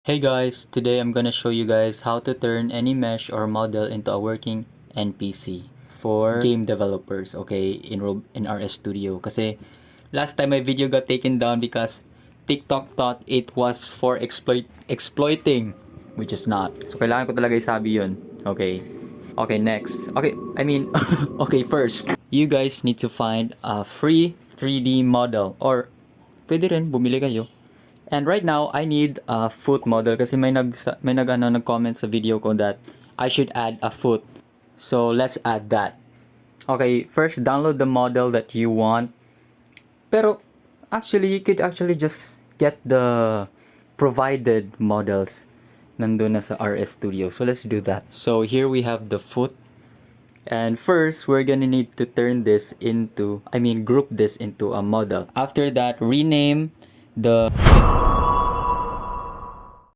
Hey guys, today I'm gonna show you guys how to turn any mesh or model into a working NPC for game developers, okay, in RS Studio. Kasi last time my video got taken down because TikTok thought it was for exploiting, which is not. So kailangan ko talaga isabi yun. Okay. Okay, next. Okay, I mean, okay, first, you guys need to find a free 3D model or pwede rin bumili kayo. And right now, I need a foot model kasi nag-comment sa video ko that I should add a foot. So, let's add that. Okay, first download the model that you want. Pero, actually, you could actually just get the provided models nandun na sa RS Studio. So, let's do that. So, here we have the foot. And first, we're gonna need to turn this into, group this into a model. After that, rename the